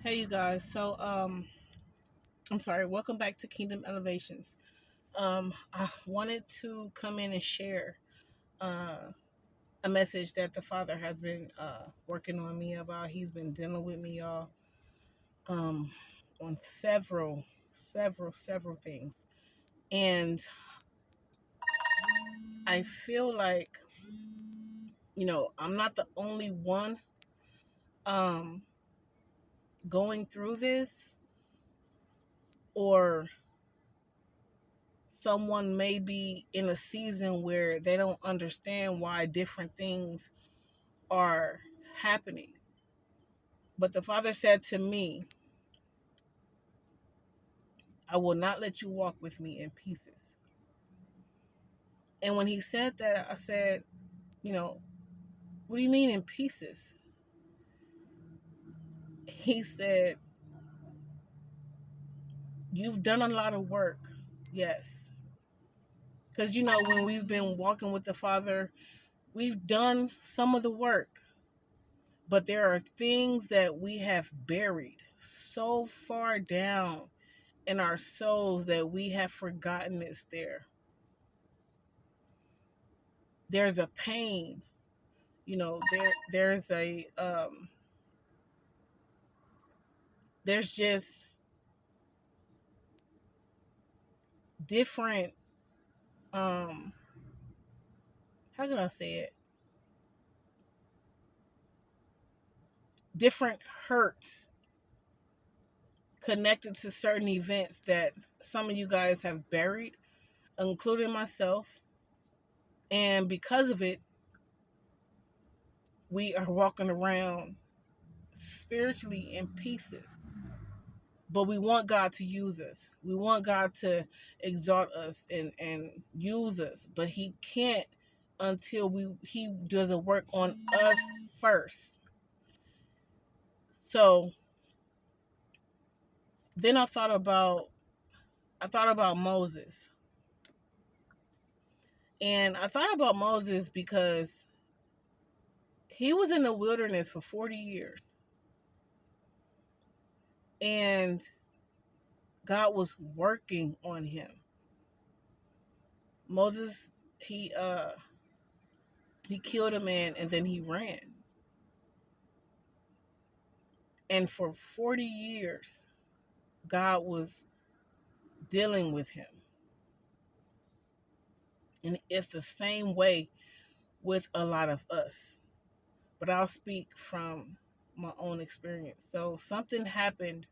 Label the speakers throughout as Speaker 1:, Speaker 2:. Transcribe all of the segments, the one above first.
Speaker 1: Hey you guys. I'm sorry. Welcome back to Kingdom Elevations. I wanted to come in and share uh a message that the Father has been working on me about. He's been dealing with me, y'all, um on several things. And I feel like, I'm not the only one um going through this, or someone may be in a season where they don't understand why different things are happening. But the Father said to me, I will not let you walk with me in pieces. And when he said that, I said, you know, what do you mean in pieces? He said, you've done a lot of work. Yes. Because, when we've been walking with the Father, we've done some of the work. But there are things that we have buried so far down in our souls that we have forgotten it's there. There's a pain, there's just different, um how can I say it, different hurts connected to certain events that some of you guys have buried, including myself. And because of it, we are walking around spiritually in pieces. But we want God to use us. We want God to exalt us and use us. But he can't until he does a work on us first. So then I thought about Moses. And I thought about Moses because he was in the wilderness for 40 years. And God was working on him. Moses, he killed a man and then he ran. And for 40 years, God was dealing with him. And it's the same way with a lot of us. But I'll speak from my own experience. So something happened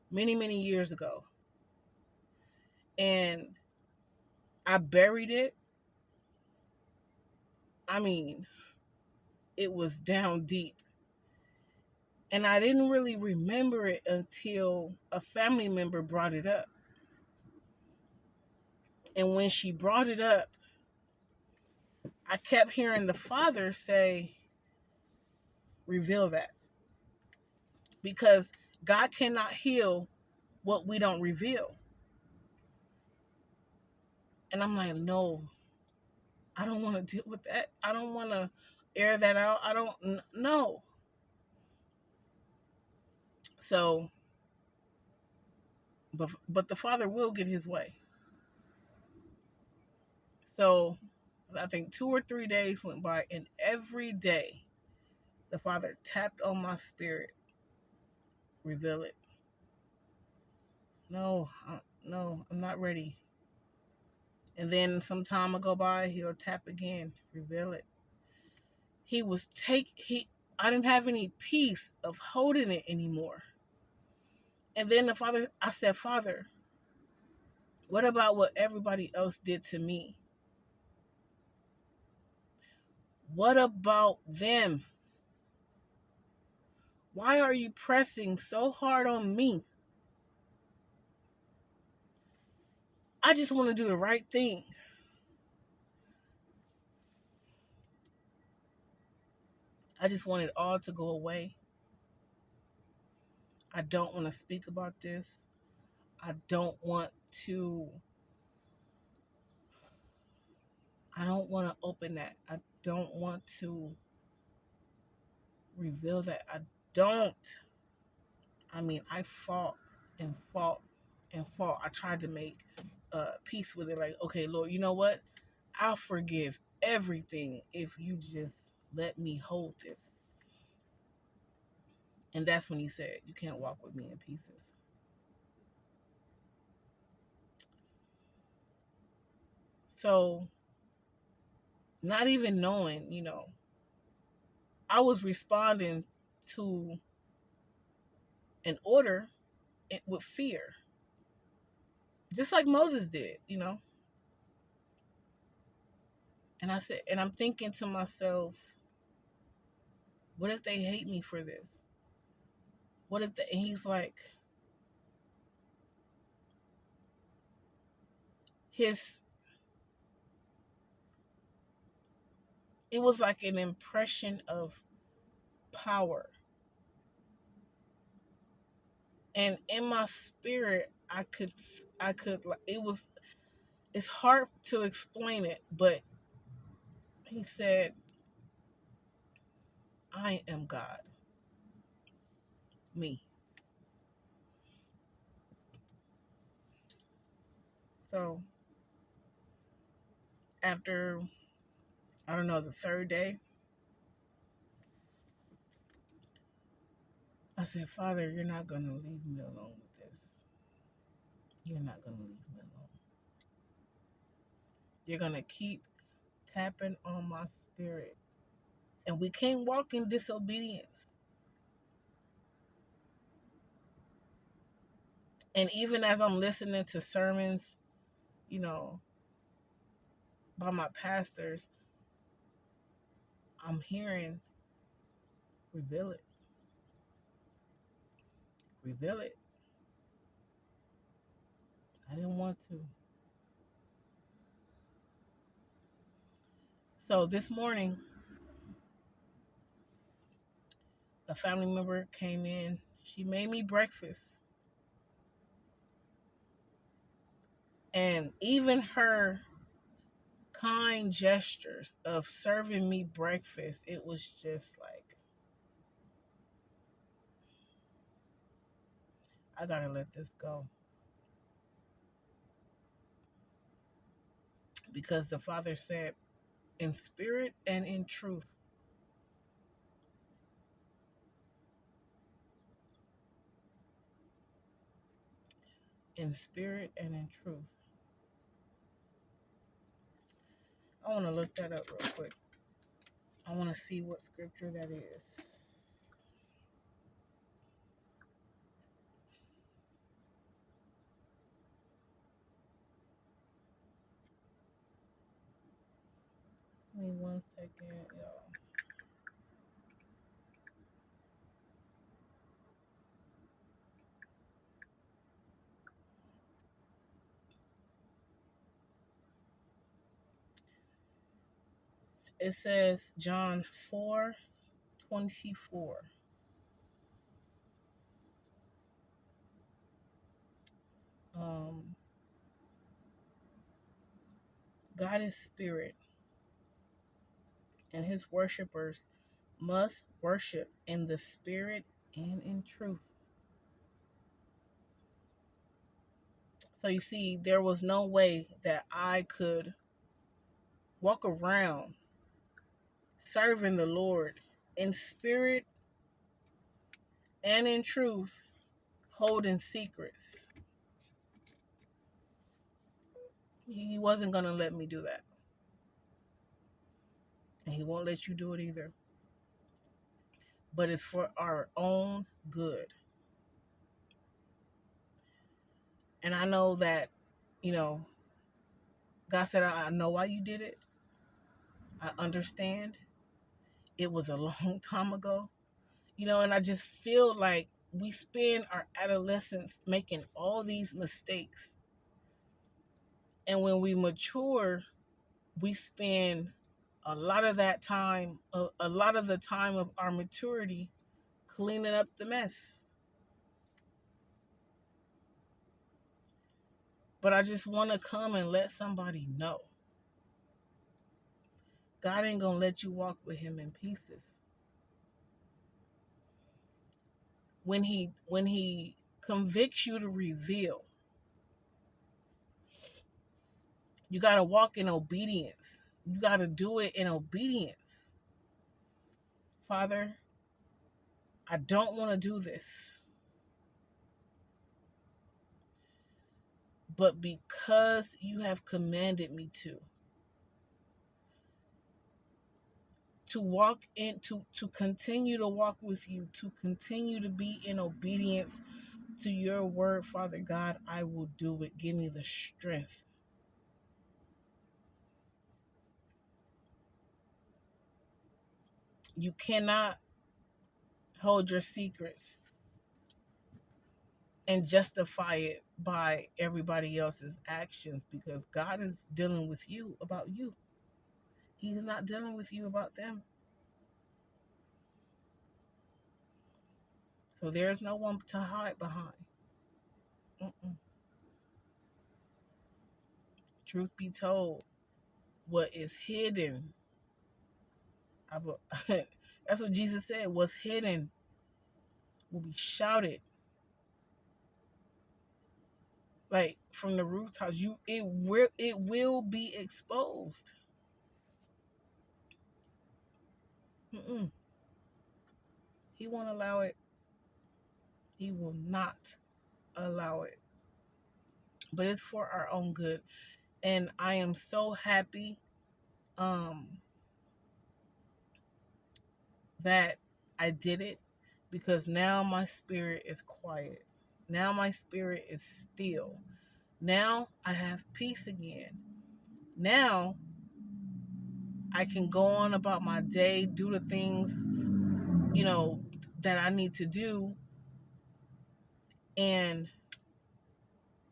Speaker 1: many, many years ago. And I buried it. I mean, it was down deep. And I didn't really remember it until a family member brought it up. And when she brought it up, I kept hearing the Father say, reveal that. Because God cannot heal what we don't reveal. And I'm like, no, I don't want to deal with that. I don't want to air that out. I don't know. So, but the Father will get his way. So I think 2 or 3 days went by, and every day the Father tapped on my spirit, reveal it. No, no, I'm not ready. And then some time will go by, he'll tap again, reveal it. I didn't have any peace of holding it anymore. And then I said, Father, what about what everybody else did to me? What about them? Why are you pressing so hard on me? I just want to do the right thing. I just want it all to go away. I don't want to speak about this. I don't want to I don't want to open that. I don't want to reveal that. I don't. I mean, I fought and fought and fought. I tried to make peace with it. Like, okay, Lord, you know what? I'll forgive everything if you just let me hold this. And that's when he said, you can't walk with me in pieces. So, not even knowing, I was responding to an order with fear, just like Moses did. And I said, and I'm thinking to myself, what if they hate me for this? What if and he's like, his, it was like an impression of power. And in my spirit, it was, it's hard to explain it, but he said, I am God, me. So after, I don't know, the third day, I said, Father, you're not going to leave me alone with this. You're not going to leave me alone. You're going to keep tapping on my spirit. And we can't walk in disobedience. And even as I'm listening to sermons, you know, by my pastors, I'm hearing, reveal it. Reveal it. I didn't want to. So this morning, a family member came in. She made me breakfast. And even her kind gestures of serving me breakfast, it was just like, I gotta let this go. Because the Father said, in spirit and in truth. In spirit and in truth. I want to look that up real quick. I want to see what scripture that is. Give me 1 second, y'all. It says John 4:24. God is spirit, and his worshipers must worship in the spirit and in truth. So you see, there was no way that I could walk around serving the Lord in spirit and in truth, holding secrets. He wasn't going to let me do that. And he won't let you do it either. But it's for our own good. And I know that, you know, God said, I know why you did it. I understand. It was a long time ago. And I just feel like we spend our adolescence making all these mistakes. And when we mature, we spend a lot of that time, a lot of the time of our maturity, cleaning up the mess. But I just want to come and let somebody know. God ain't going to let you walk with him in pieces. when he convicts you to reveal, you got to walk in obedience. You got to do it in obedience. Father, I don't want to do this, but because you have commanded me to walk in, to continue to walk with you, to continue to be in obedience to your word, Father God, I will do it. Give me the strength. You cannot hold your secrets and justify it by everybody else's actions, because God is dealing with you about you. He's not dealing with you about them. So there's no one to hide behind. Mm-mm. Truth be told, what is hidden, that's what Jesus said, what's hidden will be shouted like from the rooftops. It will be exposed. Mm-mm. He won't allow it. He will not allow it. But it's for our own good. And I am so happy um that I did it, because now my spirit is quiet. Now my spirit is still. Now I have peace again. Now I can go on about my day, do the things, you know, that I need to do, and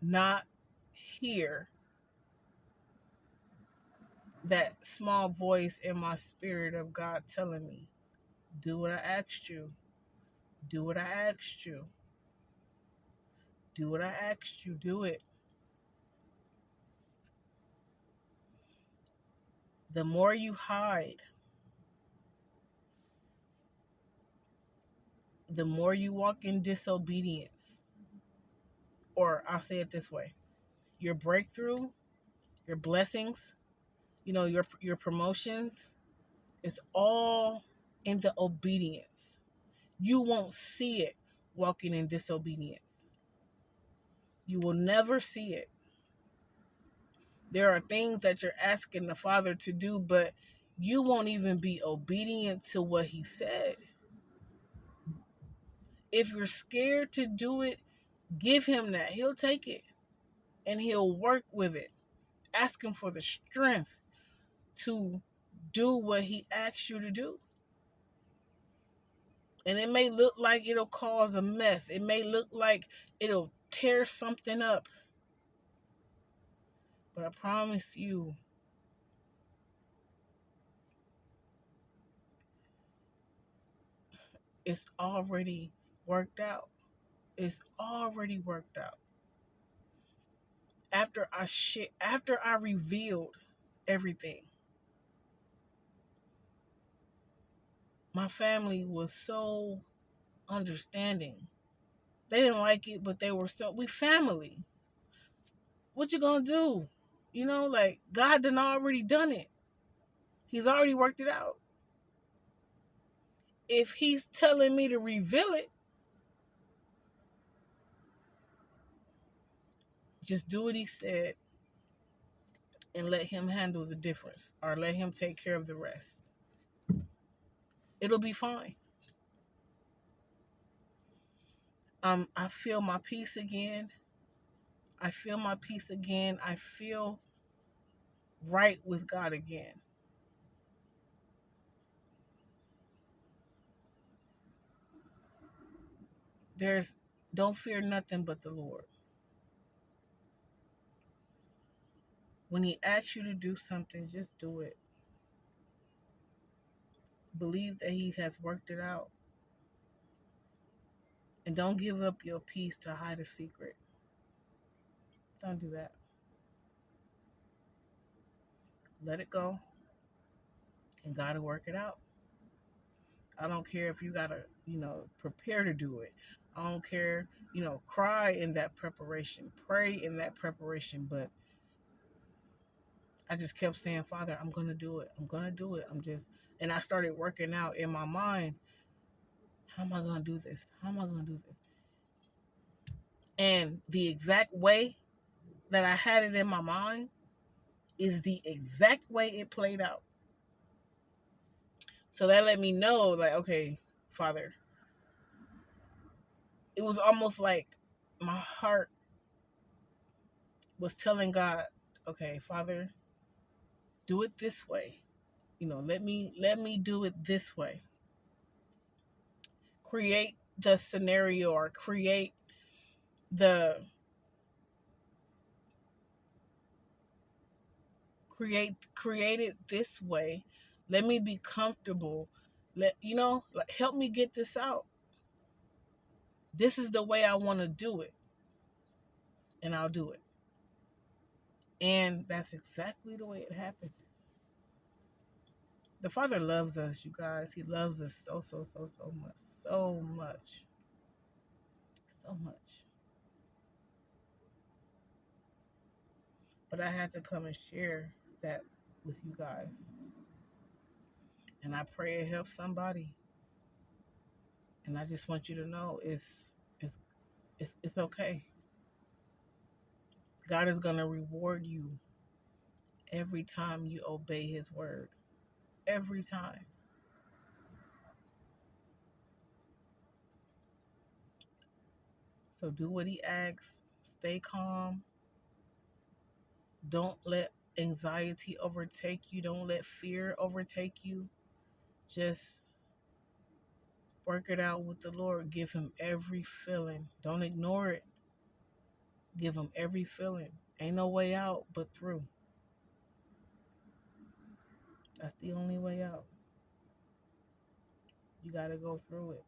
Speaker 1: not hear that small voice in my spirit of God telling me, do what I asked you. Do what I asked you. Do what I asked you. Do it. The more you hide, the more you walk in disobedience. Or I'll say it this way: your breakthrough, your blessings, your promotions, it's all in the obedience. You won't see it walking in disobedience. You will never see it. There are things that you're asking the Father to do, but you won't even be obedient to what He said. If you're scared to do it, give Him that. He'll take it and He'll work with it. Ask Him for the strength to do what He asks you to do. And it may look like it'll cause a mess. It may look like it'll tear something up. But I promise you, it's already worked out. It's already worked out. After I revealed everything, my family was so understanding. They didn't like it, but they were we family. What you gonna do? Like God done already done it. He's already worked it out. If He's telling me to reveal it, just do what He said and let Him handle the difference, or let Him take care of the rest. It'll be fine. I feel my peace again. I feel my peace again. I feel right with God again. Don't fear nothing but the Lord. When He asks you to do something, just do it. Believe that He has worked it out. And don't give up your peace to hide a secret. Don't do that. Let it go, and God will work it out. I don't care if you gotta, prepare to do it. I don't care, cry in that preparation, pray in that preparation. But I just kept saying, Father, I'm gonna do it. I'm gonna do it. And I started working out in my mind. How am I gonna do this? How am I gonna do this? And the exact way that I had it in my mind is the exact way it played out. So that let me know, like, okay, Father, it was almost like my heart was telling God, okay, Father, do it this way. Let me do it this way. Create the scenario, or the create it this way. Let me be comfortable. Like, help me get this out. This is the way I want to do it, and I'll do it. And that's exactly the way it happened. The Father loves us, you guys. He loves us so, so, so, so much. So much. So much. But I had to come and share that with you guys. And I pray it helps somebody. And I just want you to know it's okay. God is going to reward you every time you obey his word. Every time. So do what he asks. Stay calm. Don't let anxiety overtake you. Don't let fear overtake you. Just work it out with the Lord. Give him every feeling. Don't ignore it. Give him every feeling. Ain't no way out but through. That's the only way out. You got to go through it.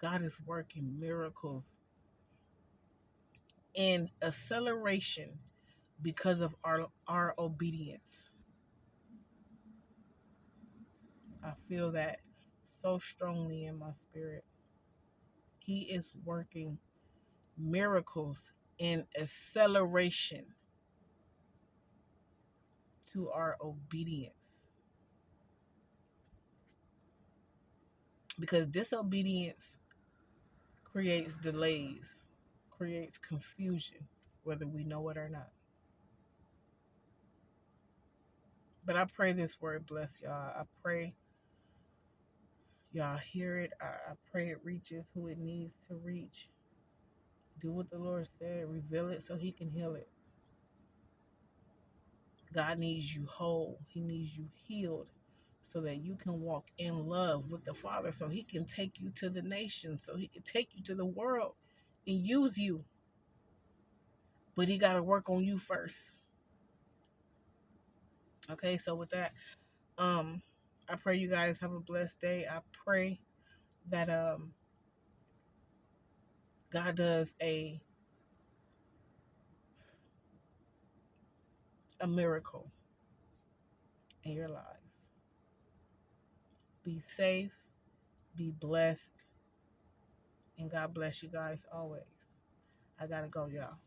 Speaker 1: God is working miracles in acceleration because of our obedience. I feel that so strongly in my spirit. He is working miracles in acceleration to our obedience. Because disobedience creates delays, creates confusion, whether we know it or not. But I pray this word bless y'all. I pray y'all hear it. I pray it reaches who it needs to reach. Do what the Lord said. Reveal it so he can heal it. God needs you whole. He needs you healed so that you can walk in love with the Father, so he can take you to the nations, so he can take you to the world and use you. But he got to work on you first. Okay, so with that, I pray you guys have a blessed day. I pray that God does a miracle in your lives. Be safe, be blessed, and God bless you guys always. I gotta go, y'all.